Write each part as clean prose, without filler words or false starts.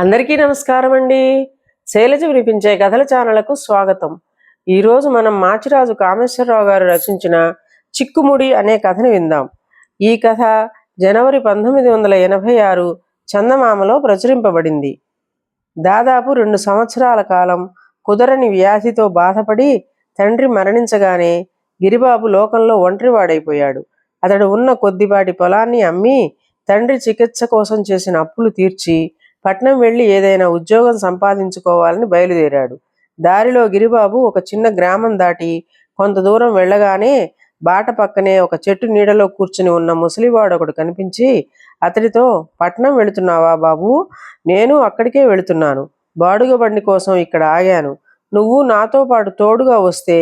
అందరికీ నమస్కారం అండి. శైలజ వినిపించే కథల ఛానళ్లకు స్వాగతం. ఈరోజు మనం మాచిరాజు కామేశ్వరరావు గారు రచించిన చిక్కుముడి అనే కథను విందాం. ఈ కథ జనవరి 1986 చందమామలో ప్రచురింపబడింది. దాదాపు 2 సంవత్సరాల కాలం కుదరని వ్యాధితో బాధపడి తండ్రి మరణించగానే గిరిబాబు లోకంలో ఒంటరివాడైపోయాడు. అతడు ఉన్న కొద్దిపాటి పొలాన్ని అమ్మి తండ్రి చికిత్స కోసం చేసిన అప్పులు తీర్చి పట్నం వెళ్ళి ఏదైనా ఉద్యోగం సంపాదించుకోవాలని బయలుదేరాడు. దారిలో గిరిబాబు ఒక చిన్న గ్రామం దాటి కొంత దూరం వెళ్ళగానే బాట పక్కనే ఒక చెట్టు నీడలో కూర్చుని ఉన్న ముసలివాడు ఒకడు కనిపించి అతడితో, "పట్నం వెళుతున్నావా బాబు? నేను అక్కడికే వెళుతున్నాను. బాడుగ బండి కోసం ఇక్కడ ఆగాను. నువ్వు నాతో పాటు తోడుగా వస్తే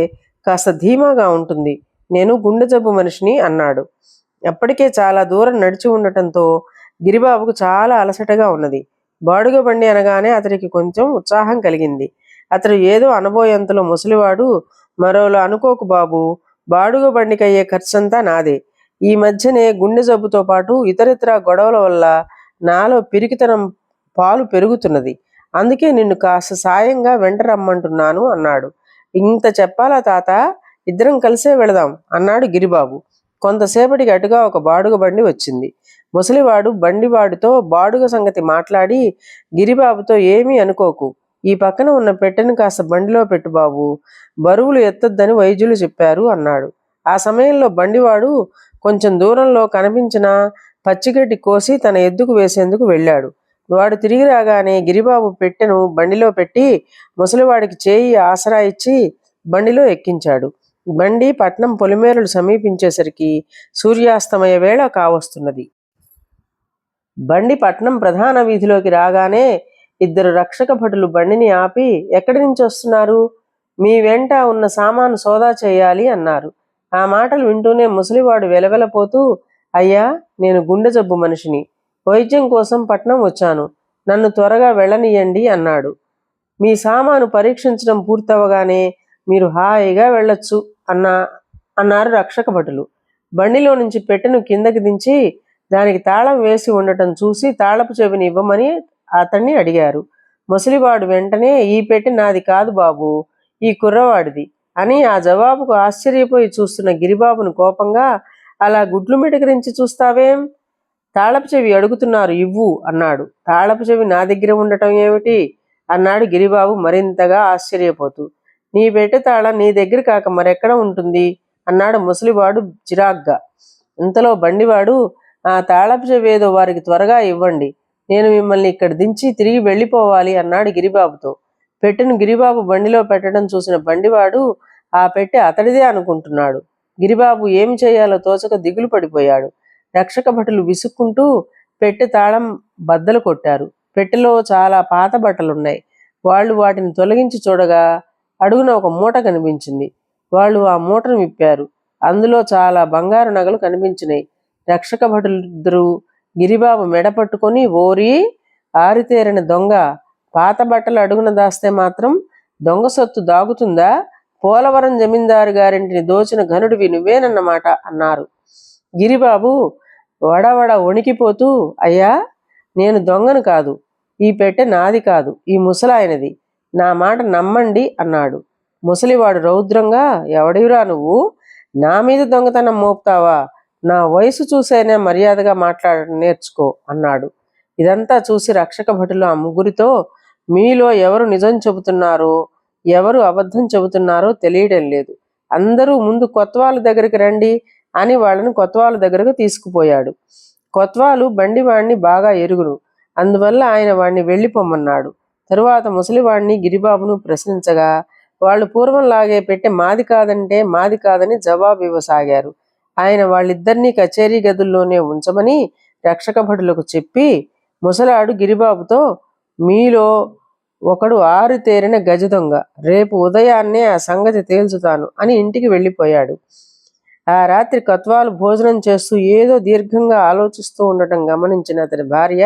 కాస్త ధీమాగా ఉంటుంది. నేను గుండె జబ్బు మనిషిని" అన్నాడు. అప్పటికే చాలా దూరం నడిచి ఉండటంతో గిరిబాబుకు చాలా అలసటగా ఉన్నది. బాడుగ బండి అనగానే అతడికి కొంచెం ఉత్సాహం కలిగింది. అతడు ఏదో అనబోయేంతలో ముసలివాడు, "మరోలా అనుకోకు బాబు, బాడుగ బండికి అయ్యే ఖర్చంతా నాదే. ఈ మధ్యనే గుండె జబ్బుతో పాటు ఇతరితర గొడవల వల్ల నాలో పిరికితనం పాలు పెరుగుతున్నది. అందుకే నిన్ను కాస్త సాయంగా వెంట రమ్మంటున్నాను" అన్నాడు. "ఇంత చెప్పాలా తాత? ఇద్దరం కలిసే వెళదాం" అన్నాడు గిరిబాబు. కొంతసేపటికి అటుగా ఒక బాడుగ బండి వచ్చింది. ముసలివాడు బండివాడితో బాడుగ సంగతి మాట్లాడి, "గిరిబాబుతో ఏమీ అనుకోకు, ఈ పక్కన ఉన్న పెట్టెను కాస్త బండిలో పెట్టు బాబు, బరువులు ఎత్తొద్దని వైద్యులు చెప్పారు" అన్నాడు. ఆ సమయంలో బండివాడు కొంచెం దూరంలో కనిపించిన పచ్చిగడ్డి కోసి తన ఎద్దుకు వేసేందుకు వెళ్ళాడు. వాడు తిరిగి రాగానే గిరిబాబు పెట్టెను బండిలో పెట్టి ముసలివాడికి చేయి ఆసరా ఇచ్చి బండిలో ఎక్కించాడు. బండి పట్నం పొలిమేరలు సమీపించేసరికి సూర్యాస్తమయ వేళ కావస్తున్నది. బండి పట్నం ప్రధాన వీధిలోకి రాగానే 2 రక్షక భటులు బండిని ఆపి, "ఎక్కడి నుంచి వస్తున్నారు? మీ వెంట ఉన్న సామాను సోదా చేయాలి" అన్నారు. ఆ మాటలు వింటూనే ముసలివాడు వెలవెలపోతూ, "అయ్యా, నేను గుండె జబ్బు మనిషిని. వైద్యం కోసం పట్నం వచ్చాను. నన్ను త్వరగా వెళ్ళనీయండి" అన్నాడు. "మీ సామాను పరీక్షించడం పూర్తవగానే మీరు హాయిగా వెళ్ళొచ్చు" అన్నారు రక్షక భటులు. బండిలో నుంచి పెట్టెను కిందకి దించి దానికి తాళం వేసి ఉండటం చూసి తాళపు చెవిని ఇవ్వమని అతన్ని అడిగారు. ముసలివాడు వెంటనే, "ఈ పెట్టె నాది కాదు బాబు, ఈ కుర్రవాడిది" అని ఆ జవాబుకు ఆశ్చర్యపోయి చూస్తున్న గిరిబాబును కోపంగా, "అలా గుడ్లు మిటకరించి చూస్తావేం? తాళపు చెవి అడుగుతున్నారు, ఇవ్వు" అన్నాడు. "తాళపు చెవి నా దగ్గర ఉండటం ఏమిటి?" అన్నాడు గిరిబాబు మరింతగా ఆశ్చర్యపోతూ. "నీ పెట్టె తాళం నీ దగ్గర కాక మరెక్కడ ఉంటుంది?" అన్నాడు ముసలివాడు చిరాగ్గా. ఇంతలో బండివాడు, "ఆ తాళపు చెవి ఏదో వారికి త్వరగా ఇవ్వండి, నేను మిమ్మల్ని ఇక్కడ దించి తిరిగి వెళ్ళిపోవాలి" అన్నాడు గిరిబాబుతో. పెట్టెను గిరిబాబు బండిలో పెట్టడం చూసిన బండివాడు ఆ పెట్టె అతడిదే అనుకుంటున్నాడు. గిరిబాబు ఏమి చేయాలో తోచక దిగులు పడిపోయాడు. రక్షక భటులు విసుక్కుంటూ పెట్టె తాళం బద్దలు కొట్టారు. పెట్టెలో చాలా పాత బట్టలున్నాయి. వాళ్ళు వాటిని తొలగించి చూడగా అడుగున ఒక మూట కనిపించింది. వాళ్ళు ఆ మూటను విప్పారు. అందులో చాలా బంగారు నగలు కనిపించినాయి. రక్షక భటులిద్దరూ గిరిబాబు మెడ పట్టుకొని, "ఓరి ఆరితేరిన దొంగ, పాత బట్టలు అడుగున దాస్తే మాత్రం దొంగ సొత్తు దాగుతుందా? పోలవరం జమీందారు గారింటిని దోచిన ఘనుడివి నువ్వేనన్నమాట" అన్నారు. గిరిబాబు వడవడ వణికిపోతూ, "అయ్యా, నేను దొంగను కాదు. ఈ పెట్టె నాది కాదు, ఈ ముసలాయనది. నా మాట నమ్మండి" అన్నాడు. ముసలివాడు రౌద్రంగా, "ఎవడివిరా నువ్వు? నా మీద దొంగతనం మోపుతావా? నా వయసు చూసైనా మర్యాదగా మాట్లాడటం నేర్చుకో" అన్నాడు. ఇదంతా చూసి రక్షక భటులు ఆ ముగ్గురితో, "మీలో ఎవరు నిజం చెబుతున్నారో ఎవరు అబద్ధం చెబుతున్నారో తెలియడం లేదు. అందరూ ముందు కొత్వాలు దగ్గరికి రండి" అని వాళ్ళని కొత్వాలు దగ్గరకు తీసుకుపోయాడు. కొత్వాలు బండివాణ్ణి బాగా ఎరుగును. అందువల్ల ఆయన వాణ్ణి వెళ్ళిపోమన్నాడు. తరువాత ముసలివాణ్ణి గిరిబాబును ప్రశ్నించగా వాళ్ళు పూర్వంలాగే పెట్టె మాది కాదంటే మాది కాదని జవాబు ఇవ్వసాగారు. ఆయన వాళ్ళిద్దరినీ కచేరీ గదుల్లోనే ఉంచమని రక్షక భటులకు చెప్పి, ముసలాడు గిరిబాబుతో, "మీలో ఒకడు ఆరితేరిన గజ దొంగ. రేపు ఉదయాన్నే ఆ సంగతి తేల్చుతాను" అని ఇంటికి వెళ్ళిపోయాడు. ఆ రాత్రి కొత్వాలు భోజనం చేస్తూ ఏదో దీర్ఘంగా ఆలోచిస్తూ ఉండటం గమనించిన అతని భార్య,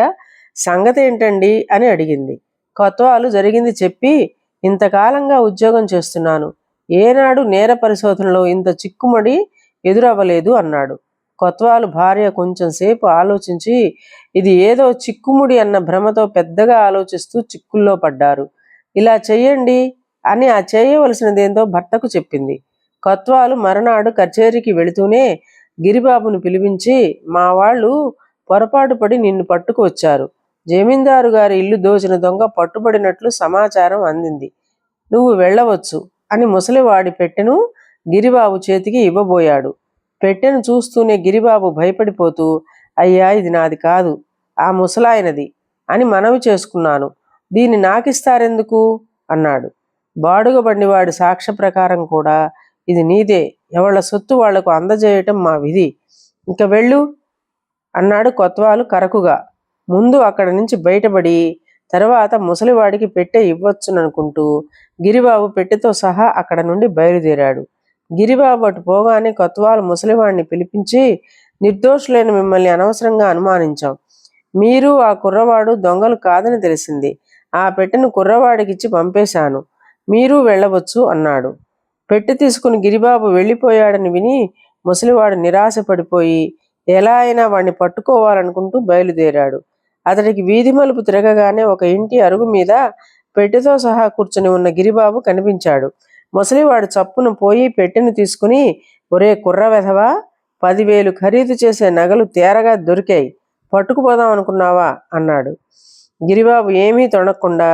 "సంగతి ఏంటండి" అని అడిగింది. కొత్వాలు జరిగింది చెప్పి, "ఇంతకాలంగా ఉద్యోగం చేస్తున్నాను. ఏనాడు నేర పరిశోధనలో ఇంత చిక్కుముడి ఎదురవ్వలేదు" అన్నాడు. కొత్వాలు భార్య కొంచెం సేపు ఆలోచించి, ఇది ఏదో చిక్కుముడి అన్న భ్రమతో పెద్దగా ఆలోచిస్తూ చిక్కుల్లో పడ్డారు. ఇలా చెయ్యండి అని ఆ చేయవలసినదేందో భర్తకు చెప్పింది. కొత్వాలు మరునాడు కచేరీకి వెళుతూనే గిరిబాబును పిలిపించి, మా వాళ్ళు పొరపాటు పడి నిన్ను పట్టుకు వచ్చారు. జమీందారు గారి ఇల్లు దోచిన దొంగ పట్టుబడినట్లు సమాచారం అందింది. నువ్వు వెళ్ళవచ్చు అని ముసలివాడి పెట్టెను గిరిబాబు చేతికి ఇవ్వబోయాడు. పెట్టెను చూస్తూనే గిరిబాబు భయపడిపోతూ, అయ్యా ఇది నాది కాదు, ఆ ముసలాయనది అని మనవి చేసుకున్నాను. దీన్ని నాకిస్తారెందుకు అన్నాడు. బాడుగ బండివాడి సాక్ష్య ప్రకారం కూడా ఇది నీదే, ఎవళ్ల సొత్తు వాళ్లకు అందజేయటం మా విధి. ఇంక వెళ్ళు అన్నాడు కొత్వాలు కరకుగా. ముందు అక్కడి నుంచి బయటపడి తర్వాత ముసలివాడికి పెట్టె ఇవ్వచ్చుననుకుంటూ గిరిబాబు పెట్టెతో సహా అక్కడ నుండి బయలుదేరాడు. గిరిబాబు అటు పోగానే కొత్వాలు ముసలివాడిని పిలిపించి, నిర్దోషులైన మిమ్మల్ని అనవసరంగా అనుమానించాం. మీరు ఆ కుర్రవాడు దొంగలు కాదని తెలిసింది. ఆ పెట్టెను కుర్రవాడికిచ్చి పంపేశాను. మీరు వెళ్ళవచ్చు అన్నాడు. పెట్టె తీసుకుని గిరిబాబు వెళ్ళిపోయాడని విని ముసలివాడు నిరాశపడిపోయి ఎలా అయినా వాడిని పట్టుకోవాలనుకుంటూ బయలుదేరాడు. అతడికి వీధి మలుపు తిరగగానే ఒక ఇంటి అరుగు మీద పెట్టెతో సహా కూర్చుని ఉన్న గిరిబాబు కనిపించాడు. ముసలివాడు చప్పున పోయి పెట్టెను తీసుకుని, ఒరే కుర్ర వెధవా, 10,000 ఖరీదు చేసే నగలు తేరగా దొరికాయి, పట్టుకుపోదాం అనుకున్నావా అన్నాడు. గిరిబాబు ఏమీ తొణక్కుండా,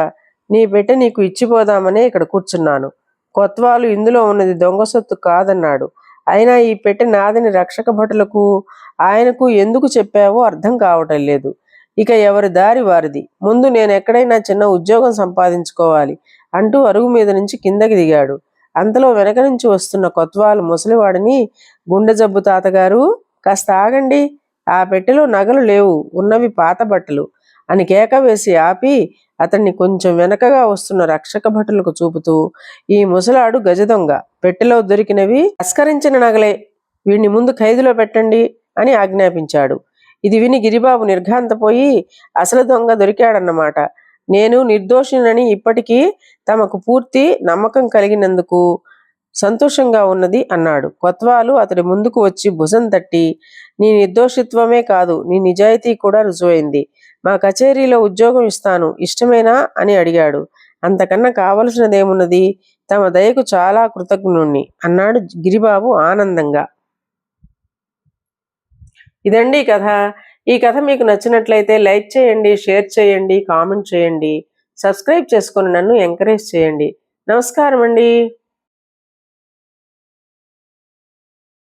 నీ పెట్టె నీకు ఇచ్చిపోదామనే ఇక్కడ కూర్చున్నాను. కొత్వాలు ఇందులో ఉన్నది దొంగ సొత్తు కాదన్నాడు. అయినా ఈ పెట్టె నాదని రక్షక భటులకు ఆయనకు ఎందుకు చెప్పావో అర్థం కావటం లేదు. ఇక ఎవరి దారి వారిది. ముందు నేను ఎక్కడైనా చిన్న ఉద్యోగం సంపాదించుకోవాలి అంటూ అరుగు మీద నుంచి కిందకి దిగాడు. అంతలో వెనక నుంచి వస్తున్న కొత్వాలు ముసలివాడిని, గుండె జబ్బు తాతగారు, కాస్త ఆగండి, ఆ పెట్టెలో నగలు లేవు, ఉన్నవి పాత బట్టలు అని కేక వేసి ఆపి అతన్ని కొంచెం వెనకగా వస్తున్న రక్షక భటులకు చూపుతూ, ఈ ముసలాడు గజదొంగ, పెట్టెలో దొరికినవి తస్కరించిన నగలే, వీడిని ముందు ఖైదులో పెట్టండి అని ఆజ్ఞాపించాడు. ఇది విని గిరిబాబు నిర్ఘాంతపోయి, అసలు దొంగ దొరికాడన్నమాట, నేను నిర్దోషినని ఇప్పటికీ తమకు పూర్తి నమ్మకం కలిగినందుకు సంతోషంగా ఉన్నది అన్నాడు. కొత్వాలు అతడి ముందుకు వచ్చి భుజం తట్టి, నీ నిర్దోషిత్వమే కాదు, నీ నిజాయితీ కూడా రుజువైంది. మా కచేరీలో ఉద్యోగం ఇస్తాను, ఇష్టమేనా అని అడిగాడు. అంతకన్నా కావలసినదేమున్నది, తమ దయకు చాలా కృతజ్ఞుణ్ణి అన్నాడు గిరిబాబు ఆనందంగా. ఇదండి కథ. ఈ కథ మీకు నచ్చినట్లయితే లైక్ చేయండి, షేర్ చేయండి, కామెంట్ చేయండి, సబ్స్క్రైబ్ చేసుకొని నన్ను ఎంకరేజ్ చేయండి. నమస్కారం అండి.